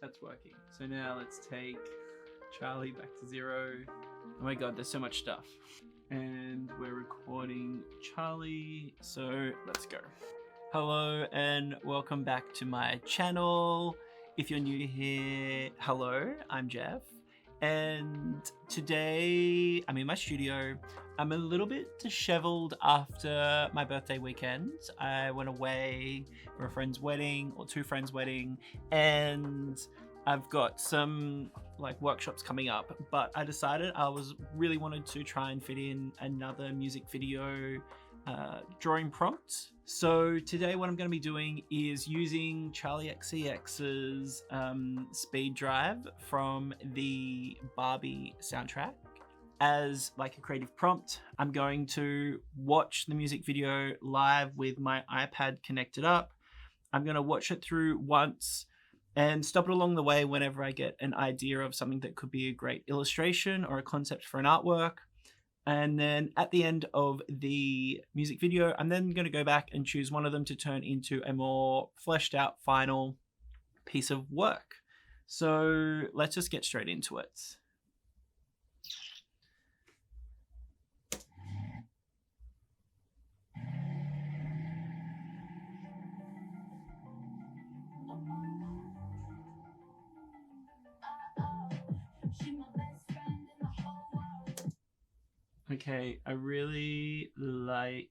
That's working. So now let's take Charli back to 0. Oh my god, there's so much stuff. And we're recording Charli, so let's go. Hello and welcome back to my channel. If you're new here, hello, I'm Jeff. And today I'm in my studio. I'm a little bit disheveled after my birthday weekend. I went away for a friend's wedding, or 2 friends' wedding, and I've got some like workshops coming up, but I decided I really wanted to try and fit in another music video drawing prompt. So today what I'm going to be doing is using Charli XCX's speed drive from the Barbie soundtrack as like a creative prompt. I'm going to watch the music video live with my iPad connected up. I'm going to watch it through once and stop it along the way whenever I get an idea of something that could be a great illustration or a concept for an artwork. And then at the end of the music video, I'm then going to go back and choose one of them to turn into a more fleshed out final piece of work. So let's just get straight into it. Okay, I really like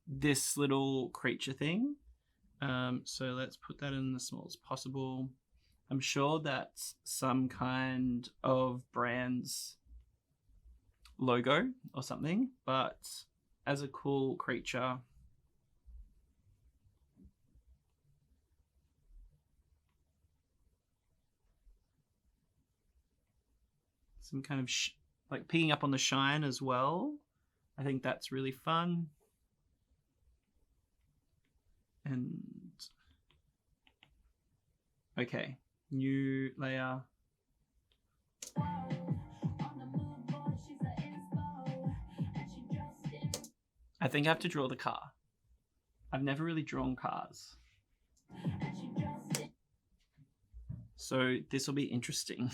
this little creature thing. So let's put that in as small as possible. I'm sure that's some kind of brand's logo or something, but as a cool creature, some kind of like picking up on the shine as well. I think that's really fun. And okay, new layer. I think I have to draw the car. I've never really drawn cars, so this will be interesting.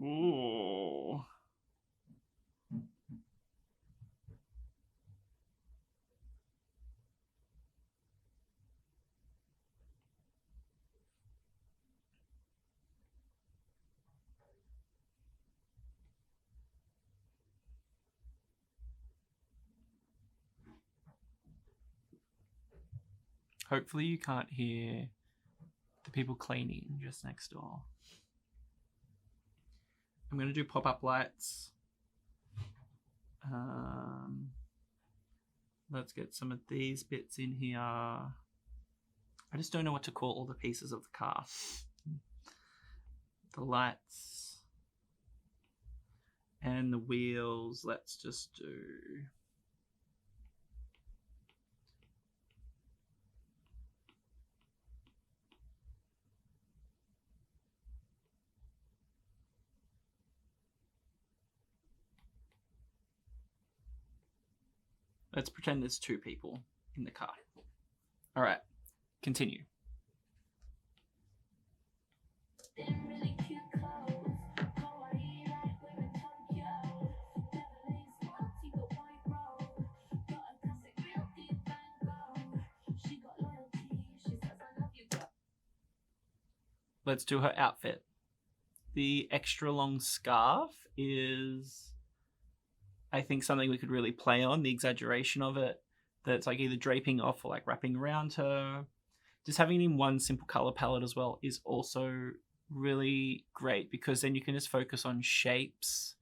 Ooh. Hopefully you can't hear the people cleaning just next door. I'm going to do pop-up lights. Let's get some of these bits in here. I just don't know what to call all the pieces of the car. The lights and the wheels, let's just do... Let's pretend there's 2 people in the car. All right, continue. Let's do her outfit. The extra long scarf is, I think, something we could really play on, the exaggeration of it, that's like either draping off or like wrapping around her. Just having it in one simple color palette as well is also really great, because then you can just focus on shapes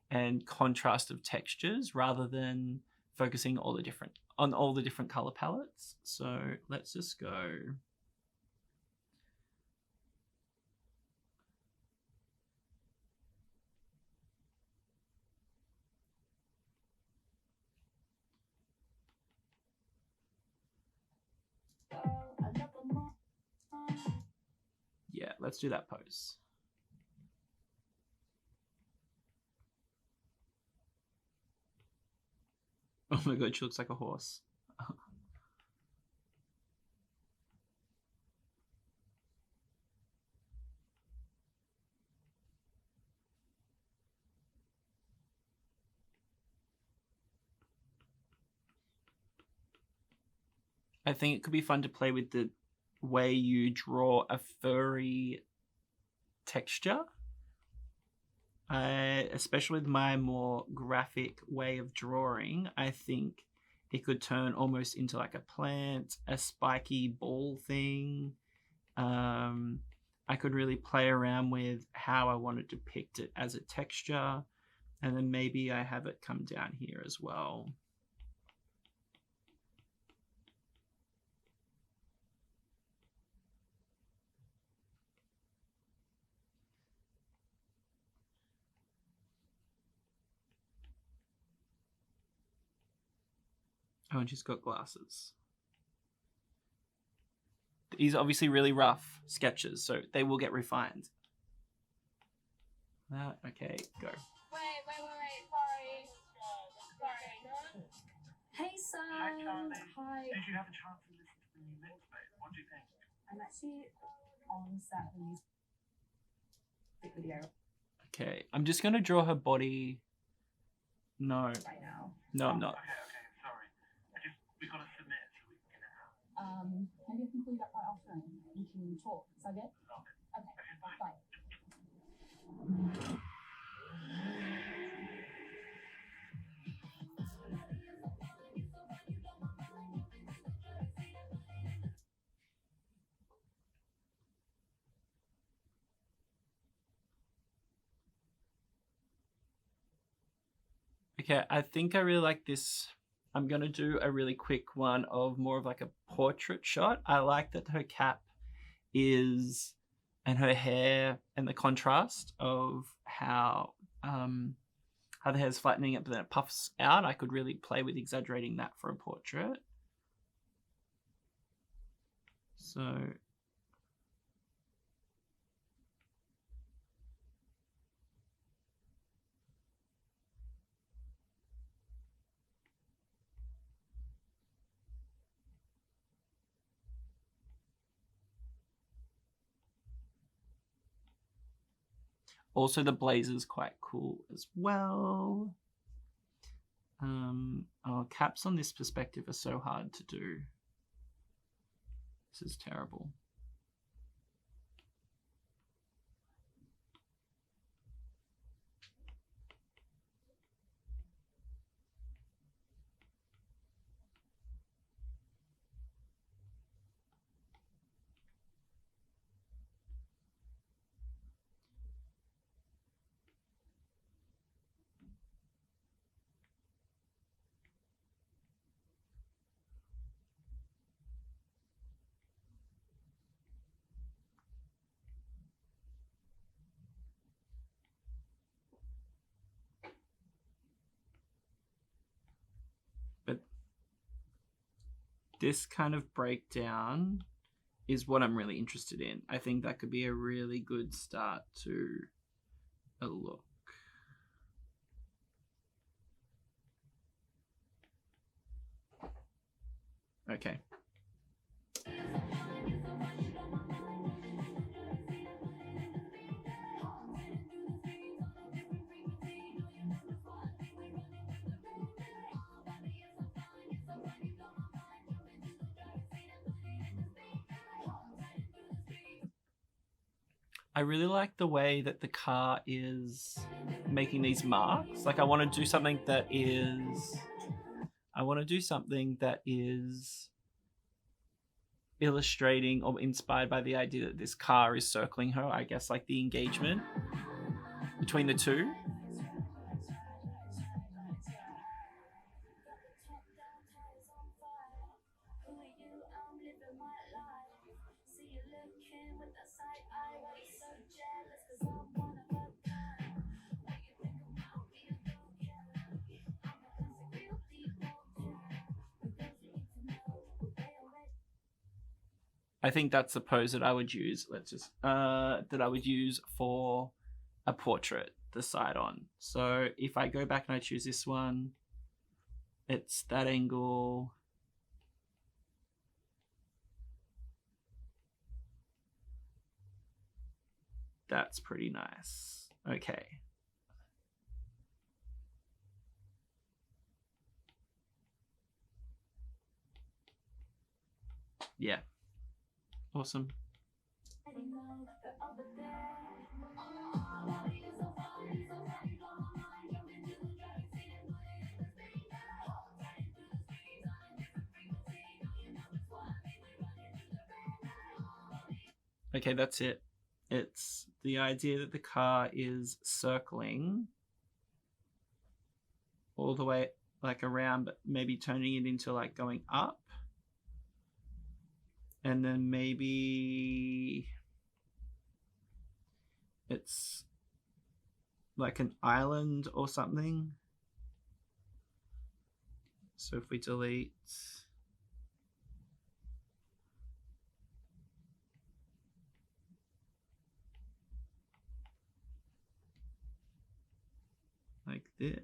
and contrast of textures rather than focusing on all the different color palettes. So let's just go. let's do that pose. Oh my god, she looks like a horse. I think it could be fun to play with the way you draw a furry texture. Especially with my more graphic way of drawing, I think it could turn almost into like a plant, a spiky ball thing. I could really play around with how I want to depict it as a texture, and then maybe I have it come down here as well. Oh, and she's got glasses. These are obviously really rough sketches, so they will get refined. Okay, go. Wait. Sorry. Hey, Sam. Hi, Charli. Hi. Did you have a chance to listen to the new mix, babe? What do you think? I'm actually on set with a music video Okay, I'm just going to draw her body. No. right now. No, I'm not. Okay, sorry. We've got to submit so we can get it out. Maybe I can call you back right after and we can talk. Is that good? Okay. Okay, bye. Okay, I think I really like this. I'm going to do a really quick one of more of like a portrait shot. I like that her cap is, and her hair, and the contrast of how the hair's flattening it, but then it puffs out. I could really play with exaggerating that for a portrait. So also the blazer's quite cool as well. Caps on this perspective are so hard to do. This is terrible. But this kind of breakdown is what I'm really interested in. I think that could be a really good start to a look. Okay. I really like the way that the car is making these marks. Like I want to do something that is illustrating or inspired by the idea that this car is circling her. I guess like the engagement between the two. I think that's the pose that I would use. That I would use for a portrait, the side on. So if I go back and I choose this one, it's that angle. That's pretty nice. Okay. Yeah. Awesome. Okay, that's it. It's the idea that the car is circling all the way like around, but maybe turning it into like going up. And then maybe it's like an island or something. So if we delete, like this.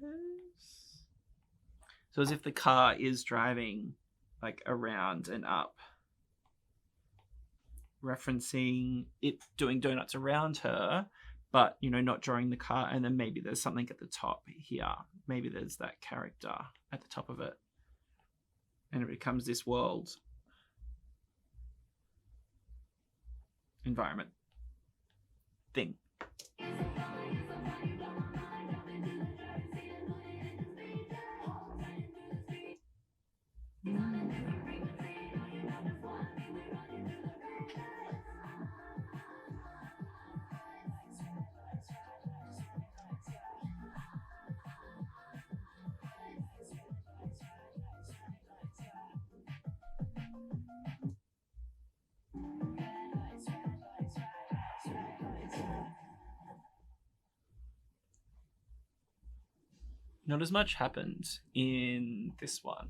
So as if the car is driving like around and up, referencing it doing donuts around her, but you know, not drawing the car. And then maybe there's something at the top here. Maybe there's that character at the top of it, and it becomes this world environment thing. Not as much happened in this one.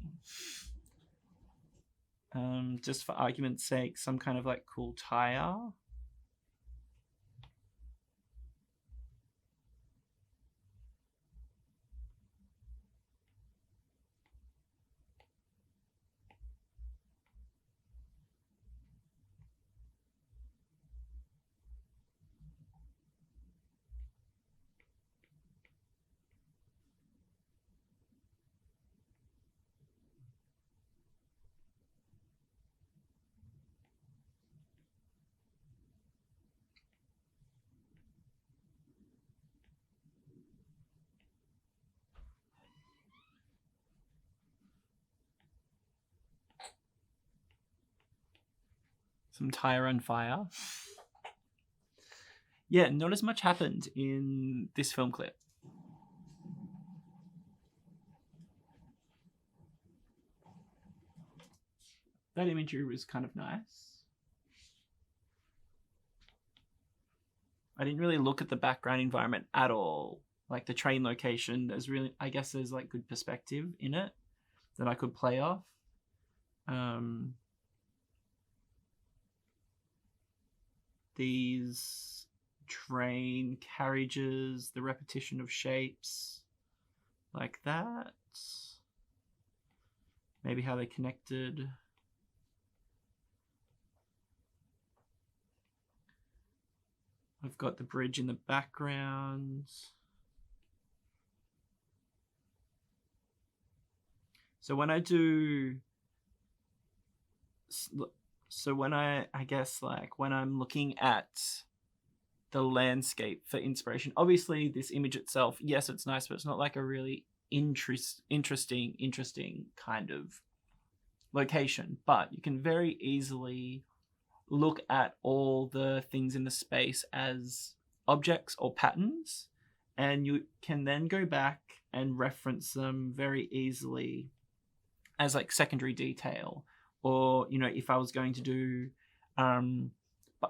Just for argument's sake, some kind of like cool tire. Some tire on fire. Yeah, not as much happened in this film clip. That imagery was kind of nice. I didn't really look at the background environment at all. Like the train location, there's really, I guess there's like good perspective in it that I could play off. These train carriages, the repetition of shapes like that. Maybe how they connected. I've got the bridge in the background. So when I do, so when I guess like when I'm looking at the landscape for inspiration, obviously this image itself, yes, it's nice, but it's not like a really interesting kind of location. But you can very easily look at all the things in the space as objects or patterns, and you can then go back and reference them very easily as like secondary detail. Or, you know, if I was going to do,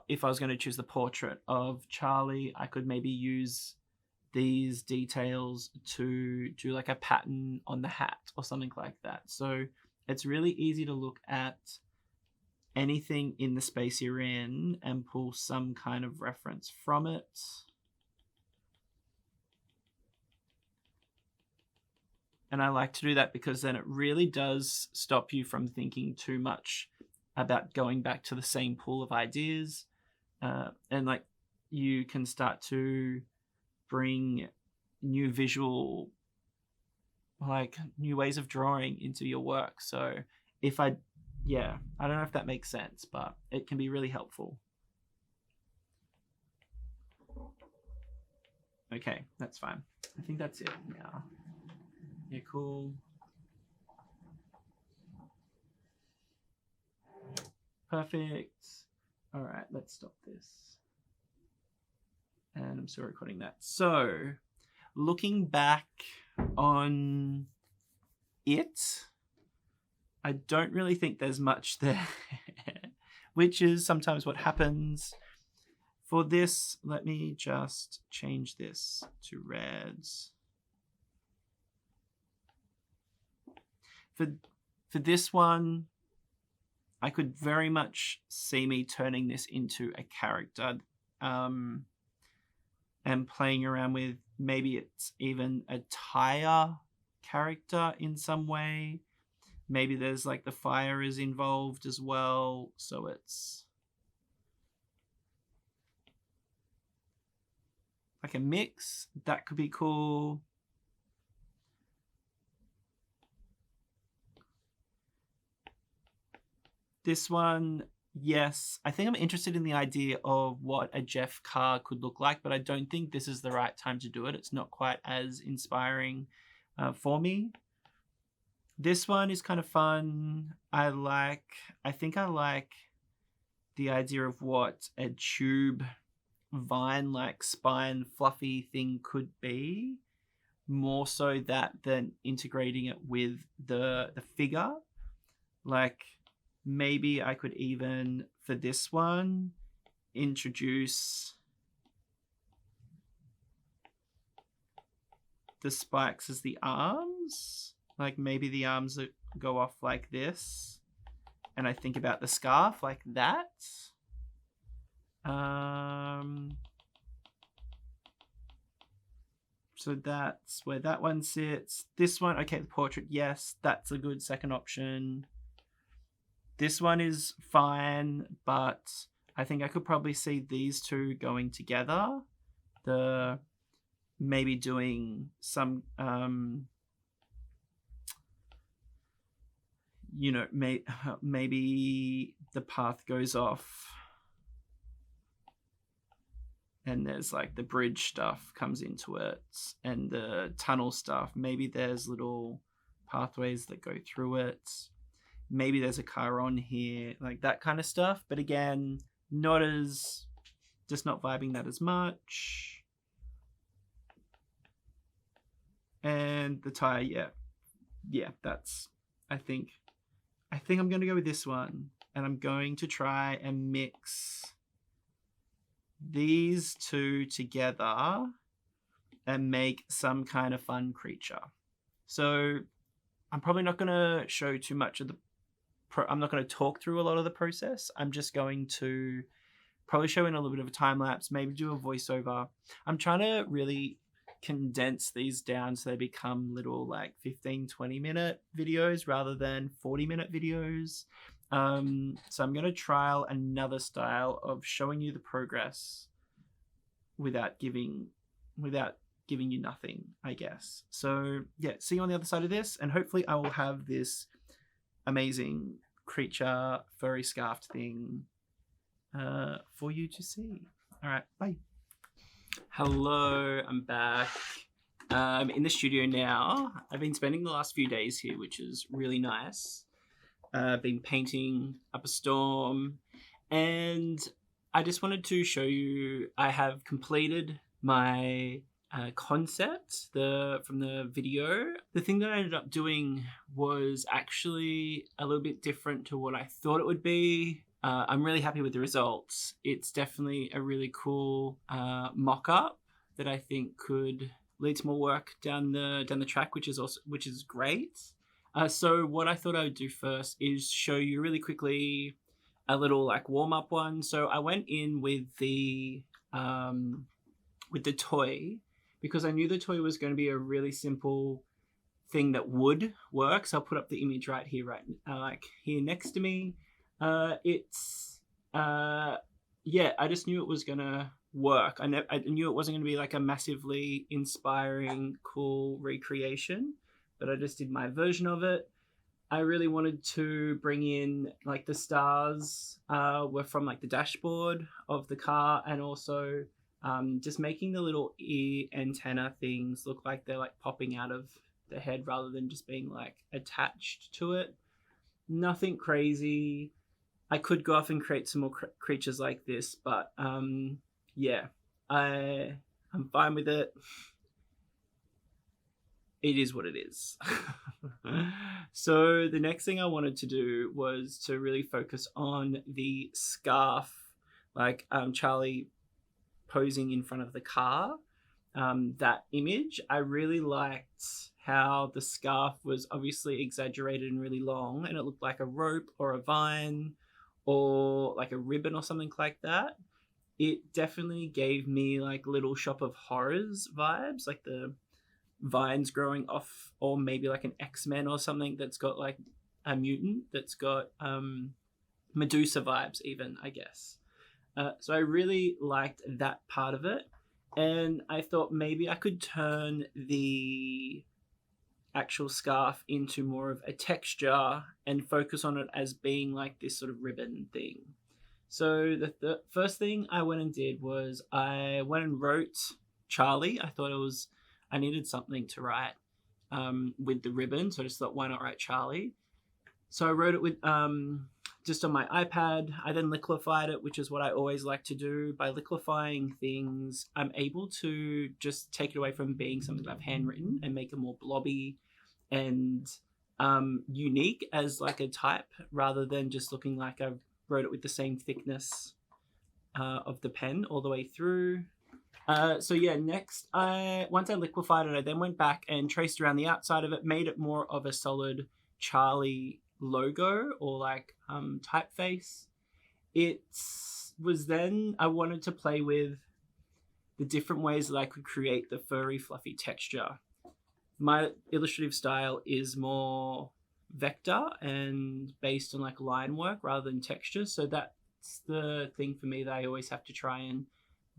if I was going to choose the portrait of Charli, I could maybe use these details to do like a pattern on the hat or something like that. So it's really easy to look at anything in the space you're in and pull some kind of reference from it. And I like to do that because then it really does stop you from thinking too much about going back to the same pool of ideas. And like you can start to bring new visual, like new ways of drawing into your work. So if I don't know if that makes sense, but it can be really helpful. Okay, that's fine. I think that's it now. Yeah, cool. Perfect. All right, let's stop this. And I'm still recording that. So, looking back on it, I don't really think there's much there, which is sometimes what happens. For this, let me just change this to reds. For this one, I could very much see me turning this into a character and playing around with, maybe it's even a tire character in some way. Maybe there's like the fire is involved as well, so it's like a mix. That could be cool. This one, yes, I think I'm interested in the idea of what a Jeff car could look like, but I don't think this is the right time to do it. It's not quite as inspiring for me. This one is kind of fun. I think I like the idea of what a tube vine-like spine fluffy thing could be, more so that than integrating it with the figure. Like, maybe I could even, for this one, introduce the spikes as the arms. Like maybe the arms go off like this. And I think about the scarf like that. So that's where that one sits. This one, okay, the portrait, yes, that's a good second option. This one is fine, but I think I could probably see these two going together. Maybe doing some, maybe the path goes off and there's like the bridge stuff comes into it and the tunnel stuff. Maybe there's little pathways that go through it. Maybe there's a car on here, like that kind of stuff. But again, just not vibing that as much. And the tire, yeah, that's, I think I'm going to go with this one. And I'm going to try and mix these two together and make some kind of fun creature. So I'm probably not going to show too much of I'm not going to talk through a lot of the process. I'm just going to probably show in a little bit of a time lapse, maybe do a voiceover. I'm trying to really condense these down so they become little like 15-20 minute videos rather than 40-minute videos. So I'm going to trial another style of showing you the progress without giving you nothing, I guess. So yeah, see you on the other side of this, and hopefully I will have this amazing creature furry scarfed thing for you to see. All right, bye. Hello, I'm back. In the studio now. I've been spending the last few days here, which is really nice. I've been painting up a storm, and I just wanted to show you I have completed my concept from the video. The thing that I ended up doing was actually a little bit different to what I thought it would be. I'm really happy with the results. It's definitely a really cool mock-up that I think could lead to more work down the track, which is great. So what I thought I would do first is show you really quickly a little like warm-up one. So I went in with the toy because I knew the toy was going to be a really simple thing that would work. So I'll put up the image right here, like here next to me. Yeah, I just knew it was gonna work. I knew it wasn't gonna be like a massively inspiring, cool recreation, but I just did my version of it. I really wanted to bring in like the stars were from like the dashboard of the car, and also just making the little ear antenna things look like they're like popping out of the head rather than just being like attached to it. Nothing crazy. I could go off and create some more creatures like this, but yeah, I'm fine with it. It is what it is. So the next thing I wanted to do was to really focus on the scarf, like Charli posing in front of the car. That image, I really liked how the scarf was obviously exaggerated and really long, and it looked like a rope or a vine or like a ribbon or something like that. It definitely gave me like Little Shop of Horrors vibes, like the vines growing off, or maybe like an X-Men or something that's got like a mutant that's got Medusa vibes even, I guess. So I really liked that part of it, and I thought maybe I could turn the actual scarf into more of a texture and focus on it as being like this sort of ribbon thing. So the first thing I went and did was I went and wrote Charli. I needed something to write with the ribbon, so I just thought, why not write Charli? So I wrote it with just on my iPad. I then liquefied it, which is what I always like to do. By liquefying things, I'm able to just take it away from being something that I've handwritten and make it more blobby and unique as like a type, rather than just looking like I wrote it with the same thickness of the pen all the way through. So yeah, next, once I liquefied it, I then went back and traced around the outside of it, made it more of a solid Charli logo or like typeface. It was then I wanted to play with the different ways that I could create the furry, fluffy texture. My illustrative style is more vector and based on like line work rather than texture. So that's the thing for me that I always have to try and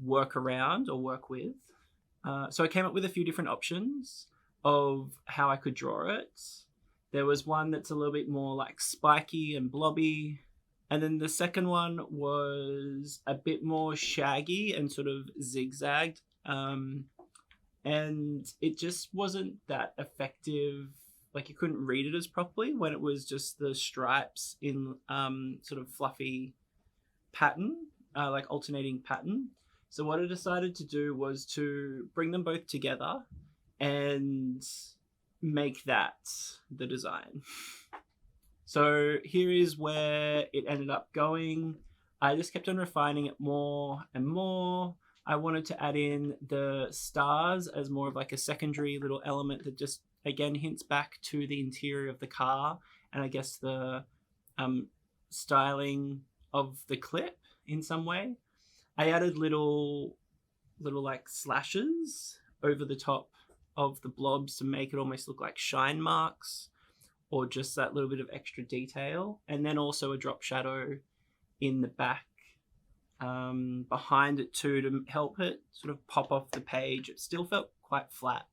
work around or work with. So I came up with a few different options of how I could draw it. There was one that's a little bit more like spiky and blobby. And then the second one was a bit more shaggy and sort of zigzagged. And it just wasn't that effective. Like you couldn't read it as properly when it was just the stripes in sort of fluffy pattern, like alternating pattern. So what I decided to do was to bring them both together and make that the design. So here is where it ended up going. I just kept on refining it more and more. I wanted to add in the stars as more of like a secondary little element that just again hints back to the interior of the car, and I guess the styling of the clip in some way. I added little like slashes over the top of the blobs to make it almost look like shine marks or just that little bit of extra detail, and then also a drop shadow in the back behind it too to help it sort of pop off the page. It still felt quite flat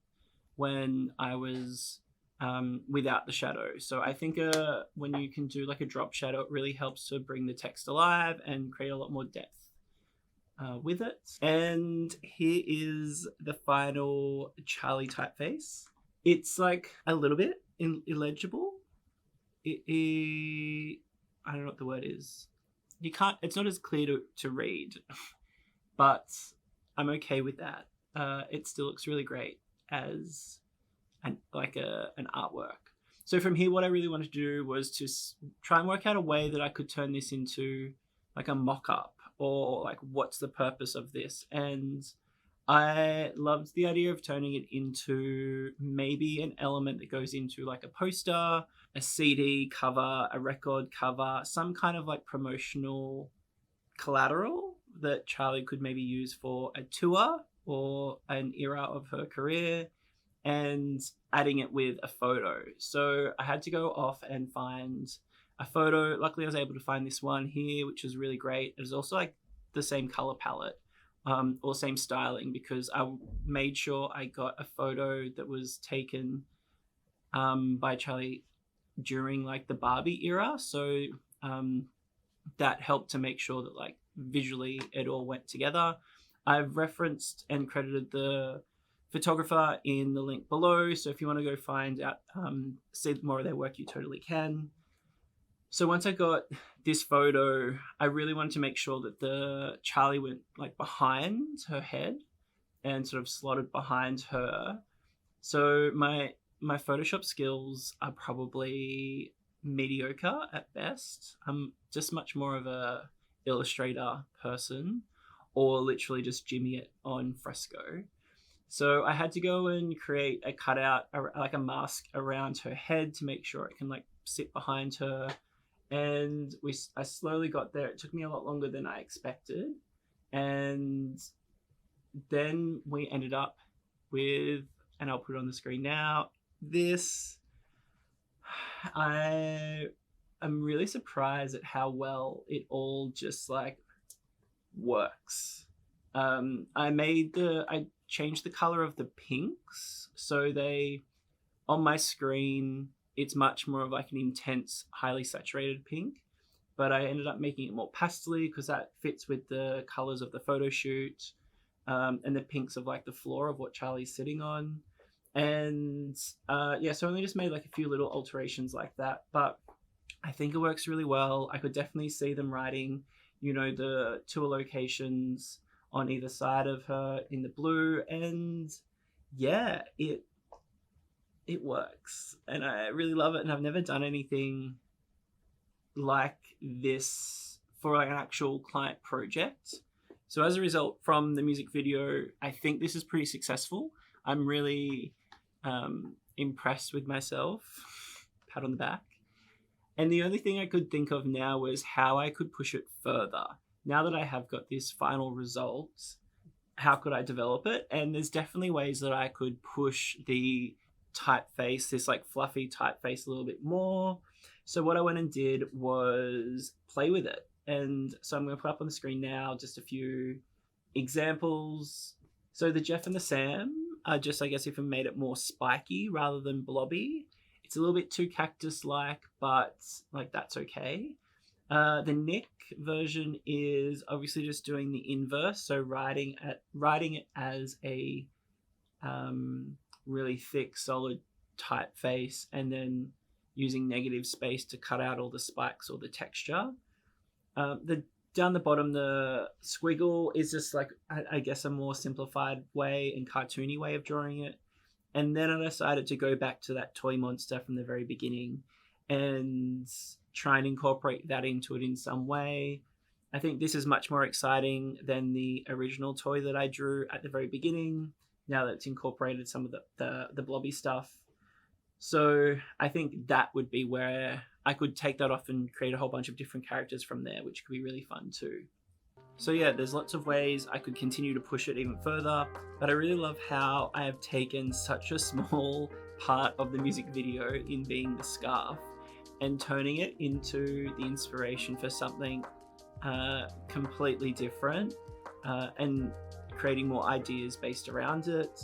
when I was without the shadow. So I think when you can do like a drop shadow, it really helps to bring the text alive and create a lot more depth with it. And here is the final Charli typeface. It's like a little bit illegible. I don't know what the word is. It's not as clear to read, but I'm okay with that. It still looks really great as an artwork. So from here, what I really wanted to do was to try and work out a way that I could turn this into like a mock-up, or like what's the purpose of this. And I loved the idea of turning it into maybe an element that goes into like a poster, a CD cover, a record cover, some kind of like promotional collateral that Charli could maybe use for a tour or an era of her career, and adding it with a photo. So I had to go off and find a photo. Luckily I was able to find this one here, which is really great. It was also like the same color palette, or same styling, because I made sure I got a photo that was taken by Charli during like the Barbie era. So that helped to make sure that like visually it all went together. I've referenced and credited the photographer in the link below, so if you want to go find out, see more of their work, you totally can. So once I got this photo, I really wanted to make sure that the Charli went like behind her head and sort of slotted behind her. So my Photoshop skills are probably mediocre at best. I'm just much more of a Illustrator person, or literally just jimmy it on fresco. So I had to go and create a cutout, like a mask around her head to make sure it can like sit behind her. And I slowly got there. It took me a lot longer than I expected. And then we ended up with, and I'll put it on the screen now, this. I'm really surprised at how well it all just like works. I changed the color of the pinks, so they, on my screen, it's much more of like an intense, highly saturated pink, but I ended up making it more pastel-y because that fits with the colors of the photo shoot, and the pinks of like the floor of what Charli's sitting on. And yeah, so I only just made like a few little alterations like that, but I think it works really well. I could definitely see them writing, you know, the tour locations on either side of her in the blue, and yeah, it works, and I really love it. And I've never done anything like this for like an actual client project. So as a result, from the music video, I think this is pretty successful. I'm really impressed with myself. Pat on the back. And the only thing I could think of now was how I could push it further. Now that I have got this final result, how could I develop it? And there's definitely ways that I could push the typeface, this like fluffy typeface, a little bit more. So what I went and did was play with it. And so I'm going to put up on the screen now just a few examples. So the Jeff and the Sam are just, I guess, if I made it more spiky rather than blobby. It's a little bit too cactus-like, but like that's okay. The Nick version is obviously just doing the inverse, so writing it as a really thick, solid typeface, and then using negative space to cut out all the spikes or the texture. Down the bottom, the squiggle is just like, I guess, a more simplified way and cartoony way of drawing it. And then I decided to go back to that toy monster from the very beginning and try and incorporate that into it in some way. I think this is much more exciting than the original toy that I drew at the very beginning, now that it's incorporated some of the blobby stuff. So I think that would be where I could take that off and create a whole bunch of different characters from there, which could be really fun too. So yeah, there's lots of ways I could continue to push it even further, but I really love how I have taken such a small part of the music video in being the scarf and turning it into the inspiration for something completely different, and creating more ideas based around it.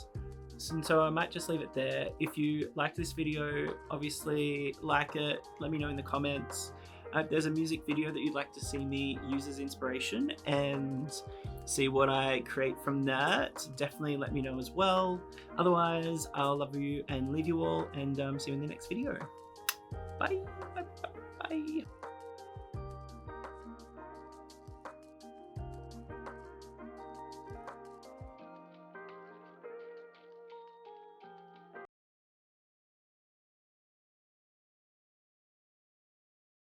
And so I might just leave it there. If you like this video, obviously like it, let me know in the comments. If there's a music video that you'd like to see me use as inspiration and see what I create from that, definitely let me know as well. Otherwise, I'll love you and leave you all, and see you in the next video. Bye. Bye. Bye.